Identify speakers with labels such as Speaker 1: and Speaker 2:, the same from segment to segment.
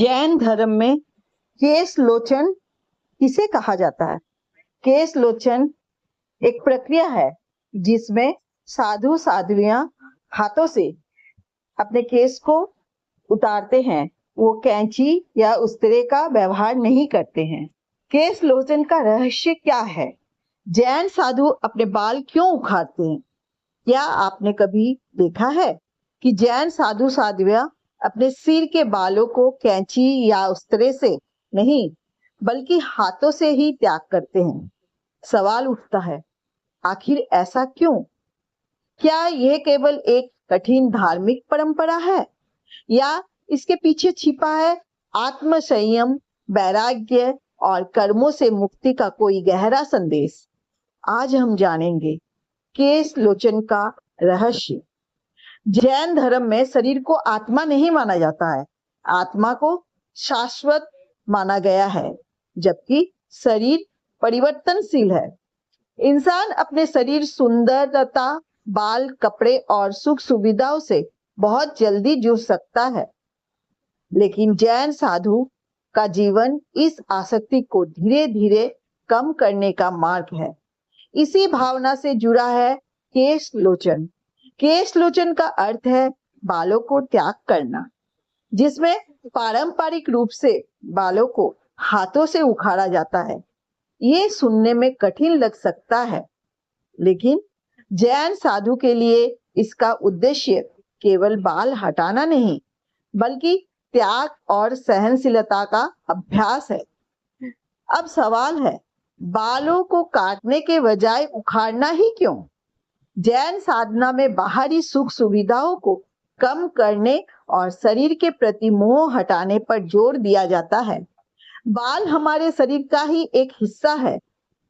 Speaker 1: जैन धर्म में केश लोचन किसे कहा जाता है? केश लोचन एक प्रक्रिया है जिसमें साधु साध्वियां हाथों से अपने केश को उतारते हैं। वो कैंची या उस्तरे का व्यवहार नहीं करते हैं। केश लोचन का रहस्य क्या है? जैन साधु अपने बाल क्यों उखाड़ते हैं? क्या आपने कभी देखा है कि जैन साधु साध्वियां अपने सिर के बालों को कैंची या उस्तरे से नहीं बल्कि हाथों से ही त्याग करते हैं? सवाल उठता है, आखिर ऐसा क्यों? क्या यह केवल एक कठिन धार्मिक परंपरा है या इसके पीछे छिपा है आत्म संयम, वैराग्य और कर्मों से मुक्ति का कोई गहरा संदेश? आज हम जानेंगे केश लोचन का रहस्य। जैन धर्म में शरीर को आत्मा नहीं माना जाता है, आत्मा को शाश्वत माना गया है, जबकि शरीर परिवर्तनशील है। इंसान अपने शरीर, सुंदरता, बाल, कपड़े और सुख सुविधाओं से बहुत जल्दी जुड़ सकता है, लेकिन जैन साधु का जीवन इस आसक्ति को धीरे धीरे कम करने का मार्ग है। इसी भावना से जुड़ा है केश लोचन। केश लोचन का अर्थ है बालों को त्याग करना, जिसमें पारंपरिक रूप से बालों को हाथों से उखाड़ा जाता है। ये सुनने में कठिन लग सकता है, लेकिन जैन साधु के लिए इसका उद्देश्य केवल बाल हटाना नहीं, बल्कि त्याग और सहनशीलता का अभ्यास है। अब सवाल है, बालों को काटने के बजाय उखाड़ना ही क्यों? जैन साधना में बाहरी सुख सुविधाओं को कम करने और शरीर के प्रति मोह हटाने पर जोर दिया जाता है। बाल हमारे शरीर का ही एक हिस्सा है।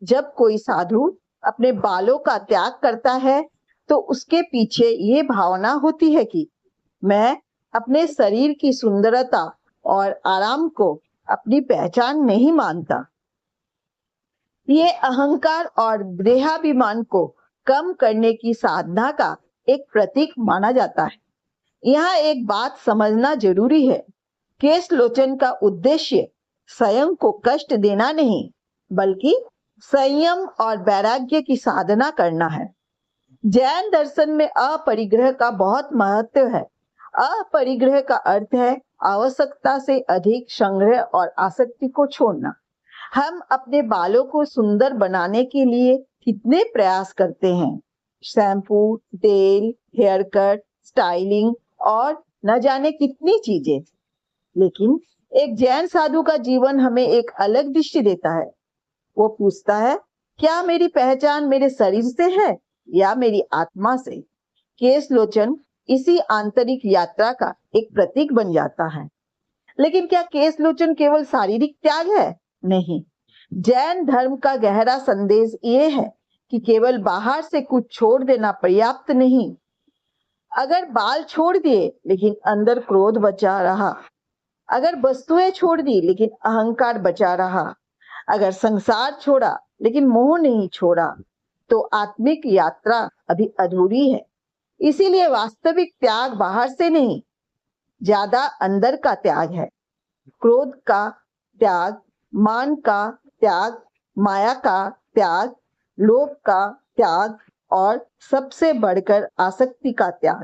Speaker 1: जब कोई साधु अपने बालों का त्याग करता है तो उसके पीछे ये भावना होती है कि मैं अपने शरीर की सुंदरता और आराम को अपनी पहचान नहीं मानता। ये अहंकार और देहाभिमान को कम करने की साधना का एक प्रतीक माना जाता है। यहाँ एक बात समझना जरूरी है, केश लोचन का उद्देश्य स्वयं को कष्ट देना नहीं, बल्कि संयम और वैराग्य की साधना करना है। जैन दर्शन में अपरिग्रह का बहुत महत्व है। अपरिग्रह का अर्थ है आवश्यकता से अधिक संग्रह और आसक्ति को छोड़ना। हम अपने बालों को सुंदर बनाने के लिए कितने प्रयास करते हैं, शैम्पू, तेल, हेयर कट, स्टाइलिंग और न जाने कितनी चीजें। लेकिन एक जैन साधु का जीवन हमें एक अलग दृष्टि देता है। वो पूछता है, क्या मेरी पहचान मेरे शरीर से है या मेरी आत्मा से? केश लोचन इसी आंतरिक यात्रा का एक प्रतीक बन जाता है। लेकिन क्या केश लोचन केवल शारीरिक त्याग है? नहीं, जैन धर्म का गहरा संदेश ये है कि केवल बाहर से कुछ छोड़ देना पर्याप्त नहीं। अगर बाल छोड़ दिए लेकिन अंदर क्रोध बचा रहा, अगर वस्तुएं छोड़ दी लेकिन अहंकार बचा रहा, अगर संसार छोड़ा लेकिन मोह नहीं छोड़ा, तो आत्मिक यात्रा अभी अधूरी है। इसीलिए वास्तविक त्याग बाहर से नहीं, ज्यादा अंदर का त्याग है। क्रोध का त्याग, मान का त्याग, माया का त्याग, लोभ का त्याग और सबसे बढ़कर आसक्ति का त्याग।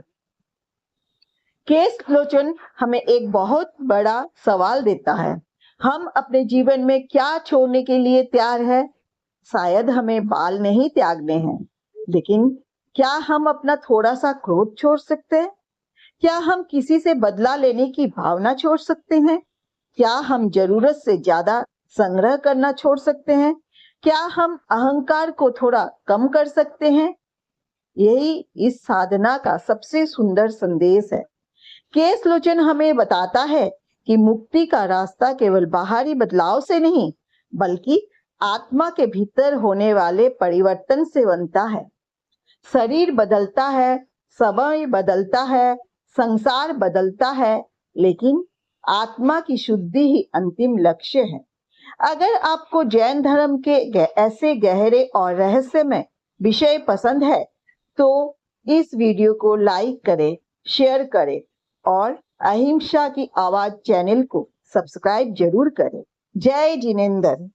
Speaker 1: केश लोचन हमें एक बहुत बड़ा सवाल देता है, हम अपने जीवन में क्या छोड़ने के लिए तैयार है? शायद हमें बाल नहीं त्यागने हैं, लेकिन क्या हम अपना थोड़ा सा क्रोध छोड़ सकते हैं? क्या हम किसी से बदला लेने की भावना छोड़ सकते हैं? क्या हम जरूरत से ज्यादा संग्रह करना छोड़ सकते हैं? क्या हम अहंकार को थोड़ा कम कर सकते हैं? यही इस साधना का सबसे सुंदर संदेश है। केश लोचन हमें बताता है कि मुक्ति का रास्ता केवल बाहरी बदलाव से नहीं, बल्कि आत्मा के भीतर होने वाले परिवर्तन से बनता है। शरीर बदलता है, समय बदलता है, संसार बदलता है, लेकिन आत्मा की शुद्धि ही अंतिम लक्ष्य है। अगर आपको जैन धर्म के ऐसे गहरे और रहस्यमय विषय पसंद है तो इस वीडियो को लाइक करें, शेयर करें और अहिंसा की आवाज चैनल को सब्सक्राइब जरूर करें। जय जिनेंद्र।